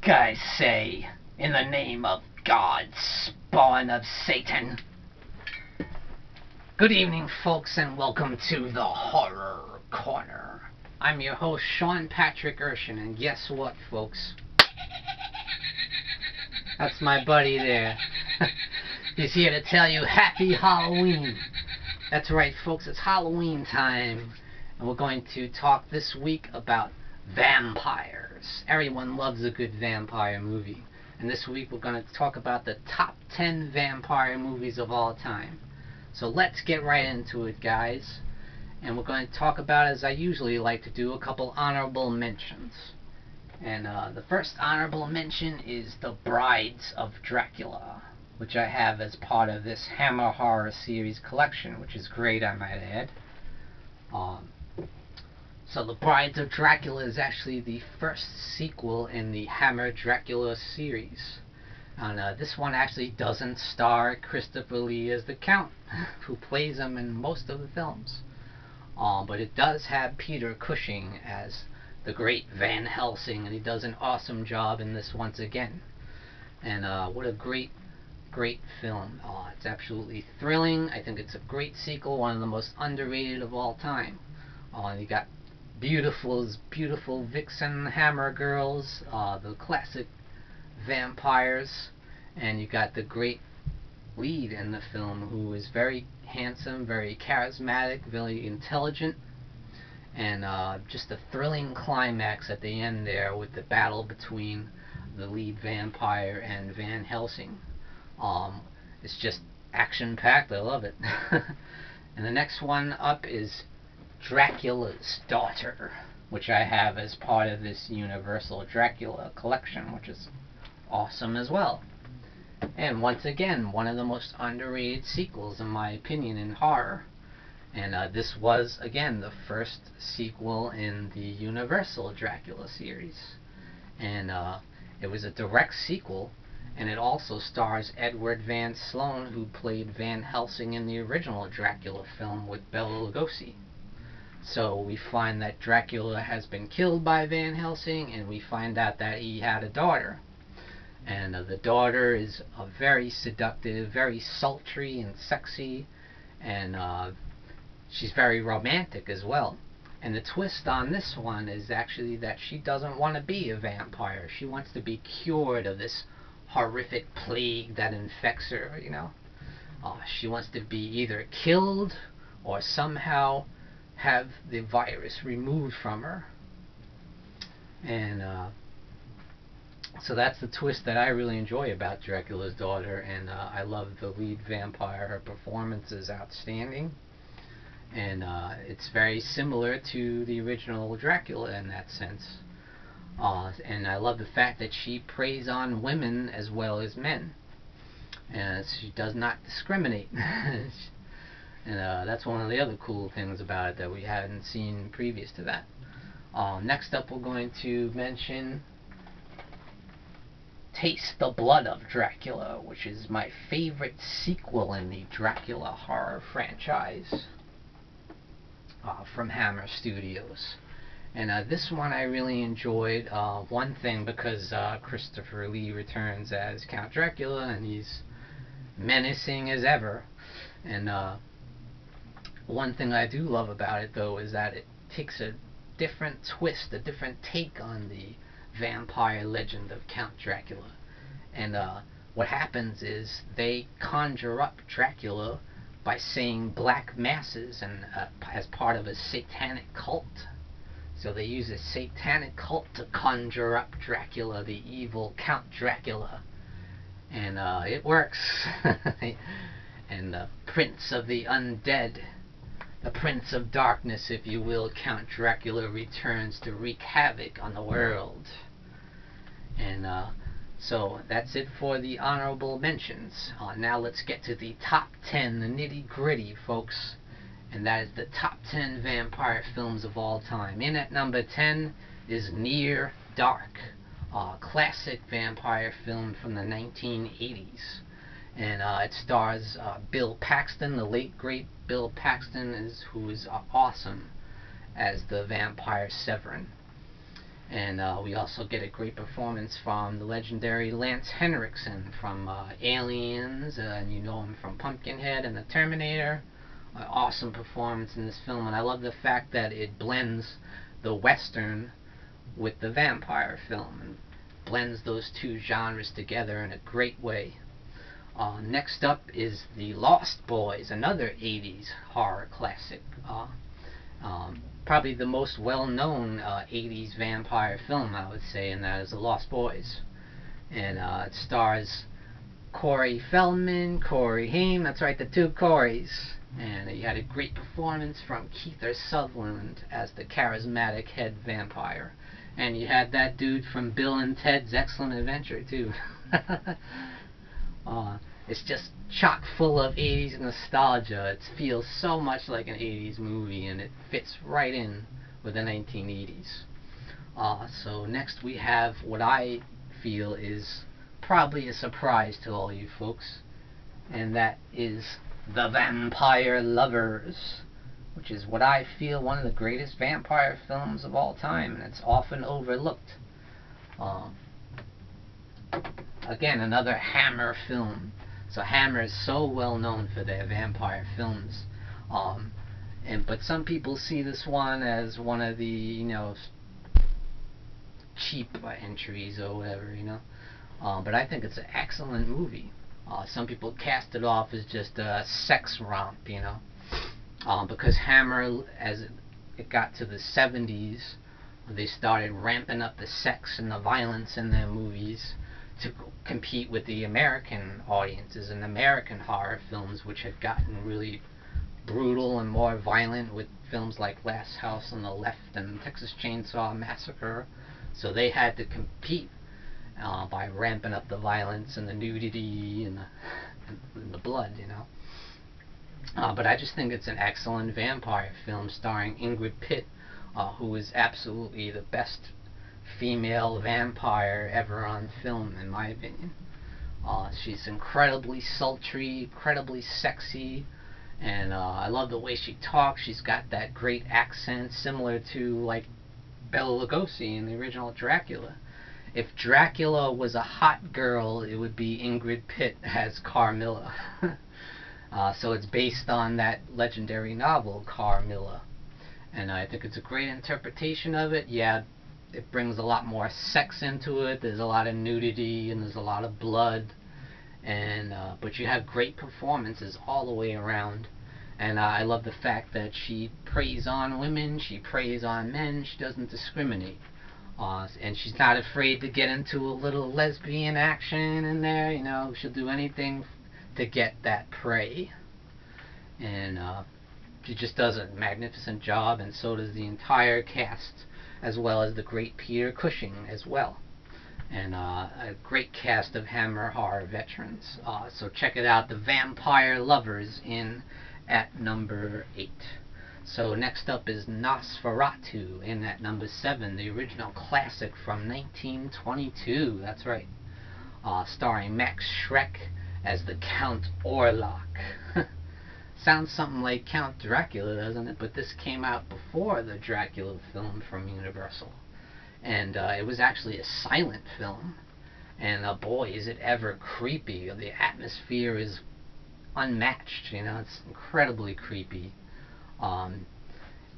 guys say, in the name of God, spawn of Satan? Good evening, folks, and welcome to the Horror Corner. I'm your host, Sean Patrick Erschen, and guess what, folks? That's my buddy there. He's here to tell you Happy Halloween. That's right, folks, it's Halloween time, and we're going to talk this week about vampires. Everyone loves a good vampire movie, and this week we're going to talk about the top 10 vampire movies of all time. So let's get right into it, guys, and we're going to talk about, as I usually like to do, a couple honorable mentions. And the first honorable mention is The Brides of Dracula, which I have as part of this Hammer Horror series collection, which is great, I might add. So The Brides of Dracula is actually the first sequel in the Hammer Dracula series. And this one actually doesn't star Christopher Lee as the Count, who plays him in most of the films. But it does have Peter Cushing as the great Van Helsing, and he does an awesome job in this once again. And what a great film. It's absolutely thrilling. I think it's a great sequel, one of the most underrated of all time. You got beautiful vixen hammer girls, the classic vampires, and you got the great lead in the film, who is very handsome, very charismatic, very intelligent, and just a thrilling climax at the end there with the battle between the lead vampire and Van Helsing. It's just action-packed. I love it. And the next one up is Dracula's Daughter, which I have as part of this Universal Dracula collection, which is awesome as well. And once again, one of the most underrated sequels, in my opinion, in horror. And this was, again, the first sequel in the Universal Dracula series. And it was a direct sequel, and it also stars Edward Van Sloan, who played Van Helsing in the original Dracula film with Bela Lugosi. So we find that Dracula has been killed by Van Helsing, and we find out that he had a daughter. And the daughter is very seductive, very sultry and sexy, and she's very romantic as well. And the twist on this one is actually that she doesn't want to be a vampire. She wants to be cured of this horrific plague that infects her, you know. She wants to be either killed or somehow have the virus removed from her. And so that's the twist that I really enjoy about Dracula's Daughter, and I love the lead vampire. Her performance is outstanding, and it's very similar to the original Dracula in that sense. And I love the fact that she preys on women as well as men, and she does not discriminate. And that's one of the other cool things about it that we hadn't seen previous to that. Next up, we're going to mention Taste the Blood of Dracula, which is my favorite sequel in the Dracula horror franchise from Hammer Studios. And this one I really enjoyed. One thing, because Christopher Lee returns as Count Dracula, and he's menacing as ever. And one thing I do love about it, though, is that it takes a different twist, a different take on the vampire legend of Count Dracula. And what happens is they conjure up Dracula by saying black masses, and as part of a satanic cult. So they use a satanic cult to conjure up Dracula, the evil Count Dracula. And it works. And the Prince of the Undead, the Prince of Darkness, if you will, Count Dracula, returns to wreak havoc on the world. And so that's it for the honorable mentions. Now let's get to the top 10, the nitty-gritty, folks. And that is the top 10 vampire films of all time. In at number 10 is Near Dark, a classic vampire film from the 1980s. And it stars Bill Paxton, the late great Bill Paxton, who is awesome as the vampire Severin. And we also get a great performance from the legendary Lance Henriksen from Aliens, and you know him from Pumpkinhead and the Terminator. An awesome performance in this film, and I love the fact that it blends the Western with the vampire film, and blends those two genres together in a great way. Next up is The Lost Boys, another 80s horror classic. Probably the most well-known 80s vampire film, I would say, and that is The Lost Boys. And it stars Corey Feldman, Corey Haim, that's right, the two Coreys. And you had a great performance from Kiefer Sutherland as the charismatic head vampire. And you had that dude from Bill and Ted's Excellent Adventure, too. It's just chock full of 80s nostalgia. It feels so much like an 80s movie, and it fits right in with the 1980s. So next we have what I feel is probably a surprise to all you folks, and that is The Vampire Lovers, which is what I feel one of the greatest vampire films of all time, and it's often overlooked. Again, another Hammer film. So Hammer is so well known for their vampire films, but some people see this one as one of the cheap entries or whatever, but I think it's an excellent movie. Some people cast it off as just a sex romp, because Hammer, as it got to the 70s, they started ramping up the sex and the violence in their movies to compete with the American audiences and American horror films, which had gotten really brutal and more violent with films like Last House on the Left and Texas Chainsaw Massacre. So they had to compete by ramping up the violence and the nudity and the blood, But I just think it's an excellent vampire film starring Ingrid Pitt, who is absolutely the best female vampire ever on film, in my opinion. She's incredibly sultry, incredibly sexy, and I love the way she talks. She's got that great accent, similar to like Bela Lugosi in the original Dracula. If Dracula was a hot girl, it would be Ingrid Pitt as Carmilla. So it's based on that legendary novel, Carmilla. And I think it's a great interpretation of it. Yeah, it brings a lot more sex into it. There's a lot of nudity and there's a lot of blood. But you have great performances all the way around. And I love the fact that she preys on women, she preys on men, she doesn't discriminate. And she's not afraid to get into a little lesbian action in there, she'll do anything to get that prey. And she just does a magnificent job, and so does the entire cast, as well as the great Peter Cushing as well. And a great cast of Hammer horror veterans. So check it out, The Vampire Lovers, in at number 8. So next up is Nosferatu in at number 7, the original classic from 1922. That's right. Starring Max Schreck as the Count Orlok. Sounds something like Count Dracula, doesn't it? But this came out before the Dracula film from Universal. And it was actually a silent film. And boy, is it ever creepy. The atmosphere is unmatched, it's incredibly creepy.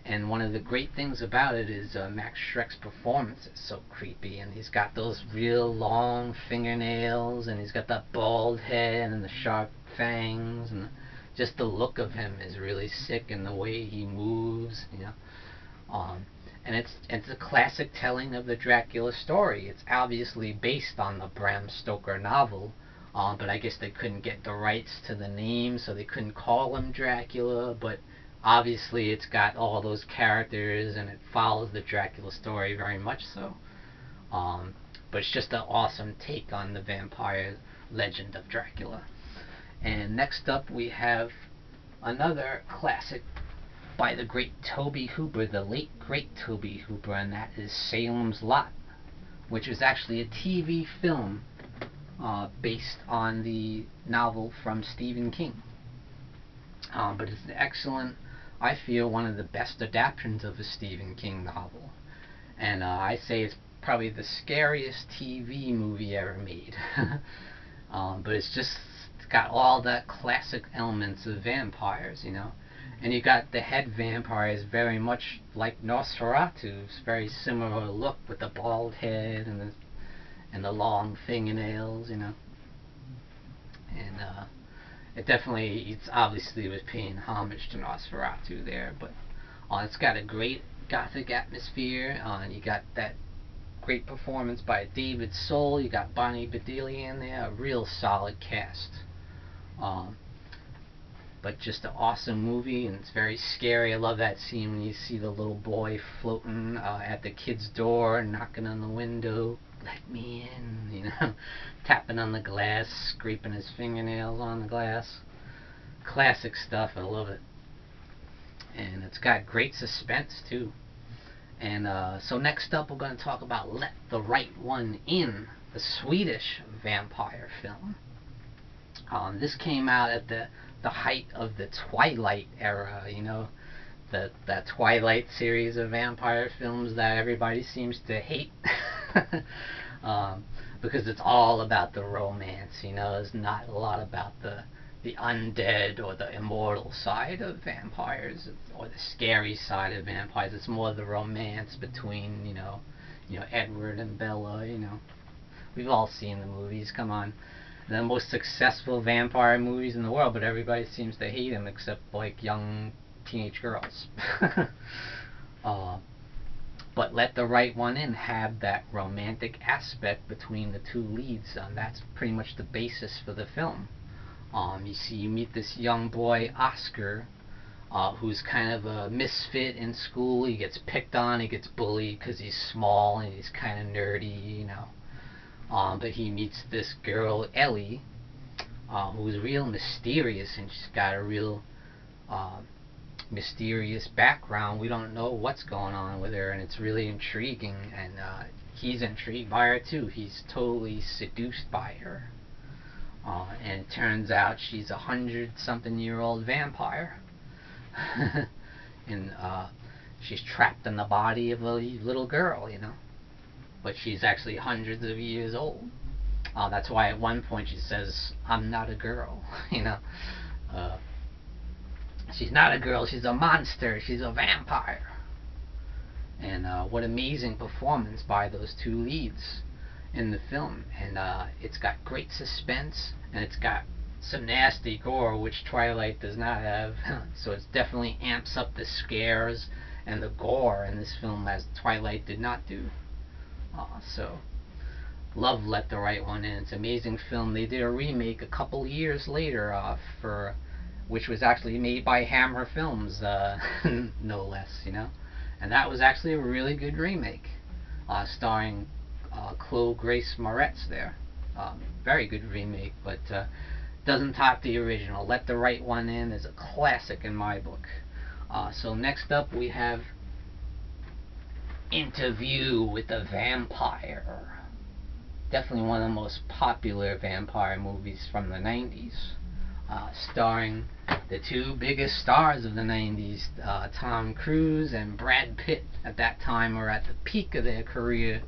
And one of the great things about it is Max Schreck's performance is so creepy, and he's got those real long fingernails, and he's got that bald head and the sharp fangs, and just the look of him is really sick, and the way he moves, and it's a classic telling of the Dracula story. It's obviously based on the Bram Stoker novel, but I guess they couldn't get the rights to the name, so they couldn't call him Dracula, but obviously it's got all those characters, and it follows the Dracula story very much so. But it's just an awesome take on the vampire legend of Dracula. And next up we have another classic by the great Tobe Hooper, the late great Tobe Hooper, and that is Salem's Lot, which is actually a TV film based on the novel from Stephen King. But it's an excellent, I feel, one of the best adaptations of a Stephen King novel. And I say it's probably the scariest TV movie ever made. But it's got all the classic elements of vampires, you know. And you got the head vampire is very much like Nosferatu's, very similar look with the bald head and the long fingernails, you know. And it's obviously was paying homage to Nosferatu there, but it's got a great gothic atmosphere. You got that great performance by David Soul. You got Bonnie Bedelia in there, a real solid cast. But just an awesome movie, and it's very scary. I love that scene when you see the little boy floating at the kid's door, knocking on the window, "Let me in," you know, tapping on the glass, scraping his fingernails on the glass. Classic stuff. I love it. And it's got great suspense too. And so next up, we're going to talk about Let the Right One In, the Swedish vampire film. This came out at the height of the Twilight era, you know, the Twilight series of vampire films that everybody seems to hate. Because it's all about the romance, you know. There's not a lot about the undead or the immortal side of vampires, or the scary side of vampires. It's more the romance between, you know, Edward and Bella, you know. We've all seen the movies, come on. The most successful vampire movies in the world, but everybody seems to hate them except like young teenage girls. But Let the Right One In had that romantic aspect between the two leads, and that's pretty much the basis for the film. You meet this young boy, Oscar, who's kind of a misfit in school. He gets picked on, he gets bullied because he's small and he's kind of nerdy, you know. But he meets this girl, Ellie, who's real mysterious, and she's got a real mysterious background. We don't know what's going on with her, and it's really intriguing, and he's intrigued by her too. He's totally seduced by her. And it turns out she's 100-something-year-old vampire. And she's trapped in the body of a little girl, you know. But she's actually hundreds of years old. That's why at one point she says, "I'm not a girl," you know. She's not a girl, she's a monster, she's a vampire. And what amazing performance by those two leads in the film. And it's got great suspense, and it's got some nasty gore, which Twilight does not have. So it definitely amps up the scares and the gore in this film, as Twilight did not do. So love Let the Right One In. It's an amazing film. They did a remake a couple years later, which was actually made by Hammer Films, no less, you know. And that was actually a really good remake, starring Chloe Grace Moretz there. Very good remake, but doesn't top the original. Let the Right One In is a classic in my book. So next up we have Interview with a Vampire. Definitely one of the most popular vampire movies from the 90s. Starring the two biggest stars of the 90s, Tom Cruise and Brad Pitt. At that time were at the peak of their career.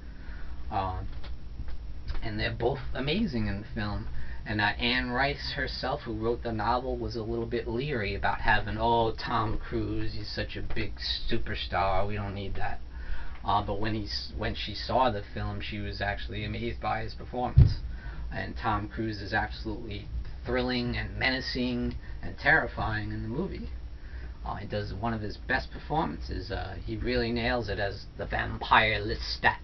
And they're both amazing in the film. And Anne Rice herself, who wrote the novel, was a little bit leery about having, Tom Cruise, he's such a big superstar, we don't need that. But when she saw the film, she was actually amazed by his performance. And Tom Cruise is absolutely thrilling and menacing and terrifying in the movie. He does one of his best performances. He really nails it as the vampire Lestat.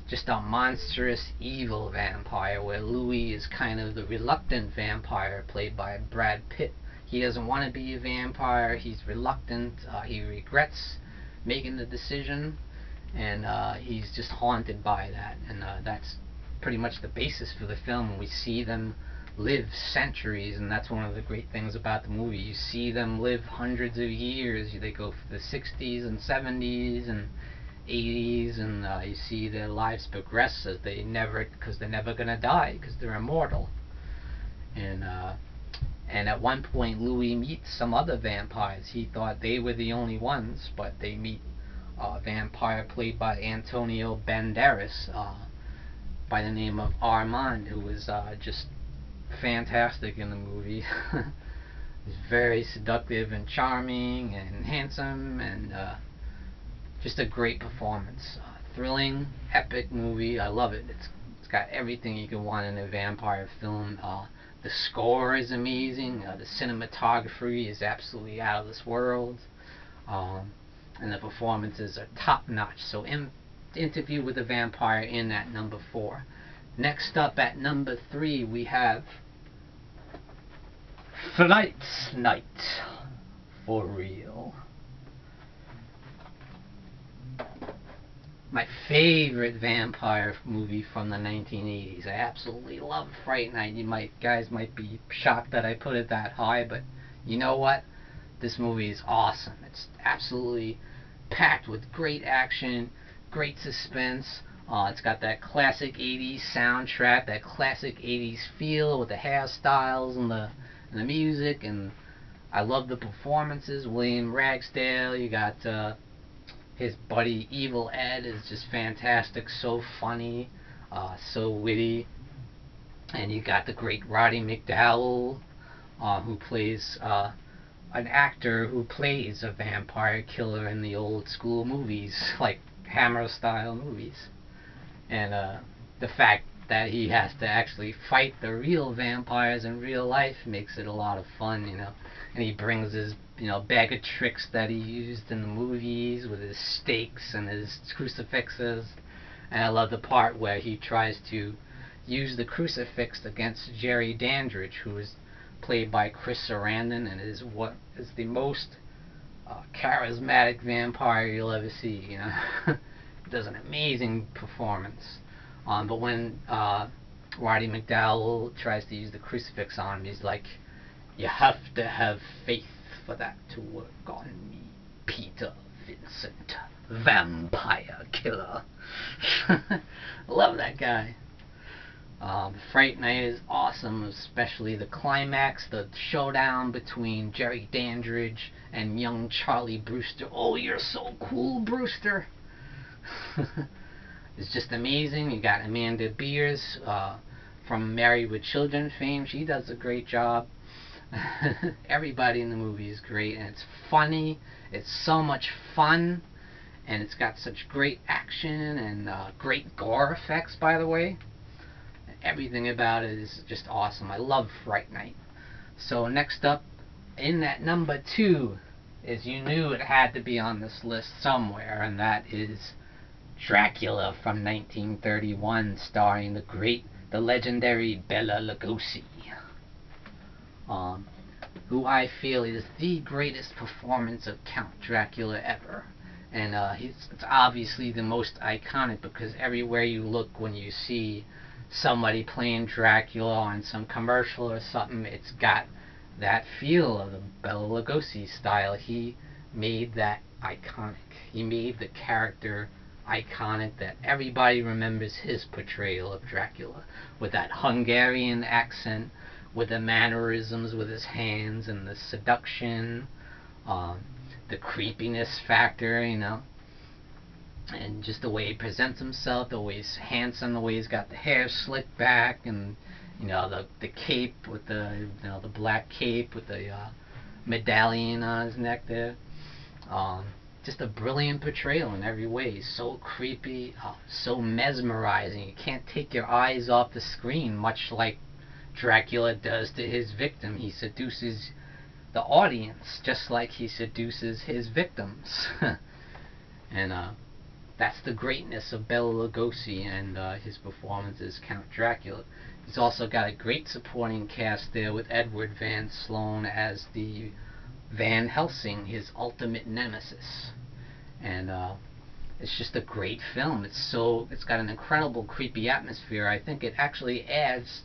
Just a monstrous, evil vampire, where Louis is kind of the reluctant vampire, played by Brad Pitt. He doesn't want to be a vampire, he's reluctant, he regrets making the decision, and he's just haunted by that. And that's pretty much the basis for the film. We see them live centuries, and that's one of the great things about the movie. You see them live hundreds of years. They go for the 60s and 70s and 80s, and you see their lives progress as because they're never gonna die, because they're immortal. And at one point Louis meets some other vampires. He thought they were the only ones, but they meet vampire played by Antonio Banderas, by the name of Armand, who was just fantastic in the movie. He's very seductive and charming and handsome, and just a great performance. Thrilling, epic movie. I love it. It's got everything you could want in a vampire film. The score is amazing. The cinematography is absolutely out of this world. And the performances are top notch. So, Interview with a Vampire in at number 4. Next up at number 3, we have Fright Night for Real. My favorite vampire movie from the 1980s. I absolutely love Fright Night. Guys might be shocked that I put it that high, but you know what? This movie is awesome. It's absolutely packed with great action, great suspense. It's got that classic 80s soundtrack, that classic 80s feel with the hairstyles and the music, and I love the performances. William Ragsdale, you got his buddy Evil Ed is just fantastic, so funny, so witty, and you got the great Roddy McDowall, who plays an actor who plays a vampire killer in the old school movies, like Hammer style movies. And the fact that he has to actually fight the real vampires in real life makes it a lot of fun, you know. And he brings his, bag of tricks that he used in the movies with his stakes and his crucifixes. And I love the part where he tries to use the crucifix against Jerry Dandridge, who is played by Chris Sarandon, and is what is the most charismatic vampire you'll ever see, you know. He does an amazing performance. But when Roddy McDowall tries to use the crucifix on him, he's like, "You have to have faith for that to work on me, Peter Vincent, vampire killer." Love that guy. Fright Night is awesome, especially the climax, the showdown between Jerry Dandridge and young Charlie Brewster. "Oh, you're so cool, Brewster." It's just amazing. You got Amanda Beers from Married with Children fame. She does a great job. Everybody in the movie is great, and it's funny. It's so much fun, and it's got such great action and great gore effects, by the way. Everything about it is just awesome. I love Fright Night. So next up, in at number 2, is, you knew it had to be on this list somewhere, and that is Dracula from 1931, starring the legendary Bela Lugosi, who I feel is the greatest performance of Count Dracula ever. And it's obviously the most iconic, because everywhere you look when you see somebody playing Dracula on some commercial or something, it's got that feel of the Bela Lugosi style. He made that iconic. He made the character iconic, that everybody remembers his portrayal of Dracula, with that Hungarian accent, with the mannerisms with his hands, and the seduction, the creepiness factor, and just the way he presents himself, the way he's handsome, the way he's got the hair slicked back, and the cape with the black cape with the medallion on his neck there. Just a brilliant portrayal in every way. So creepy, so mesmerizing. You can't take your eyes off the screen, much like Dracula does to his victim. He seduces the audience just like he seduces his victims. And that's the greatness of Bela Lugosi and his performance as Count Dracula. He's also got a great supporting cast there, with Edward Van Sloan as the Van Helsing, his ultimate nemesis. And it's just a great film. It's got an incredible creepy atmosphere. I think it actually adds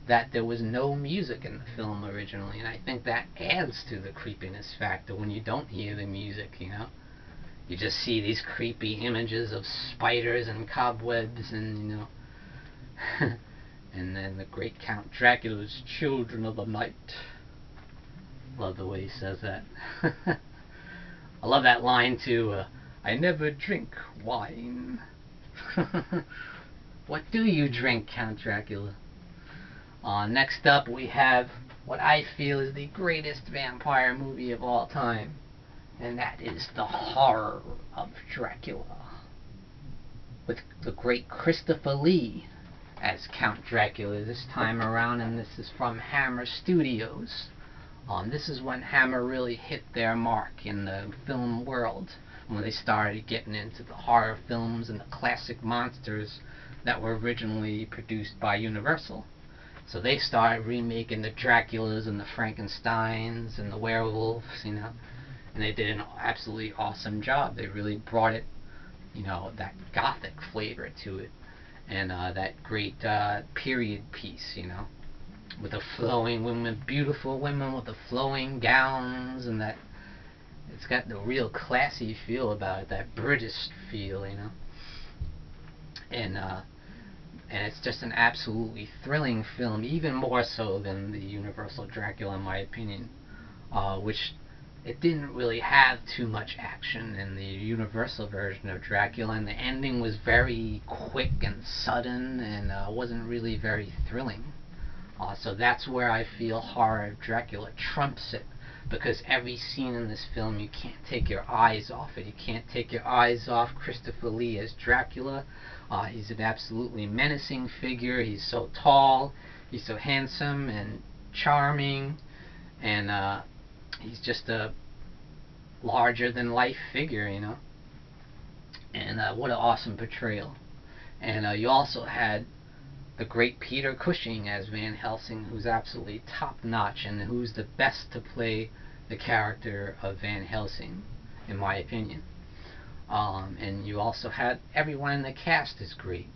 that there was no music in the film originally, and I think that adds to the creepiness factor when you don't hear the music, You just see these creepy images of spiders and cobwebs, and and then the great Count Dracula's "children of the night." Love the way he says that. I love that line too. I never drink wine. What do you drink, Count Dracula? Next up we have what I feel is the greatest vampire movie of all time, and that is The Horror of Dracula, with the great Christopher Lee as Count Dracula this time around, and this is from Hammer Studios. This is when Hammer really hit their mark in the film world, when they started getting into the horror films and the classic monsters that were originally produced by Universal. So they started remaking the Draculas and the Frankensteins and the werewolves, and they did an absolutely awesome job. They really brought it, that gothic flavor to it, and that great period piece, with the flowing women, beautiful women with the flowing gowns, and that it's got the real classy feel about it, that British feel, and it's just an absolutely thrilling film, even more so than the Universal Dracula, in my opinion, which it didn't really have too much action in the Universal version of Dracula, and the ending was very quick and sudden, and wasn't really very thrilling. So that's where I feel Horror of Dracula trumps it, because every scene in this film, you can't take your eyes off it. You can't take your eyes off Christopher Lee as Dracula. He's an absolutely menacing figure. He's so tall, he's so handsome and charming, and he's just a larger-than-life figure, And what an awesome portrayal. And you also had the great Peter Cushing as Van Helsing, who's absolutely top-notch and who's the best to play the character of Van Helsing, in my opinion. And you also had everyone in the cast is great.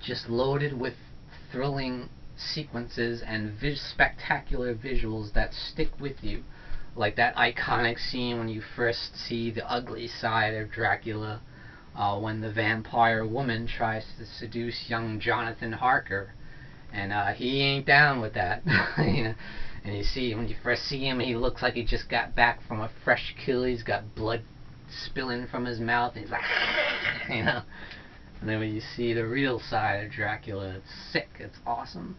Just loaded with thrilling sequences and spectacular visuals that stick with you. Like that iconic scene when you first see the ugly side of Dracula, when the vampire woman tries to seduce young Jonathan Harker, and he ain't down with that. And you see, when you first see him, he looks like he just got back from a fresh kill. He's got blood spilling from his mouth, and he's like, And then when you see the real side of Dracula, it's sick, it's awesome.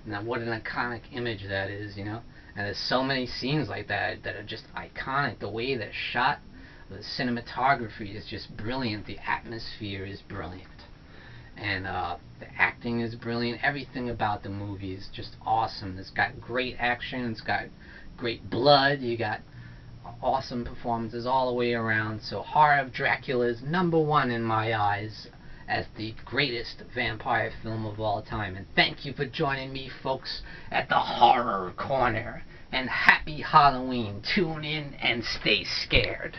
Now, what an iconic image that is, And there's so many scenes like that that are just iconic. The way they're shot, the cinematography is just brilliant. The atmosphere is brilliant. And the acting is brilliant. Everything about the movie is just awesome. It's got great action. It's got great blood. You got awesome performances all the way around. So Horror of Dracula is #1 in my eyes as the greatest vampire film of all time. And thank you for joining me, folks, at the Horror Corner. And happy Halloween. Tune in and stay scared.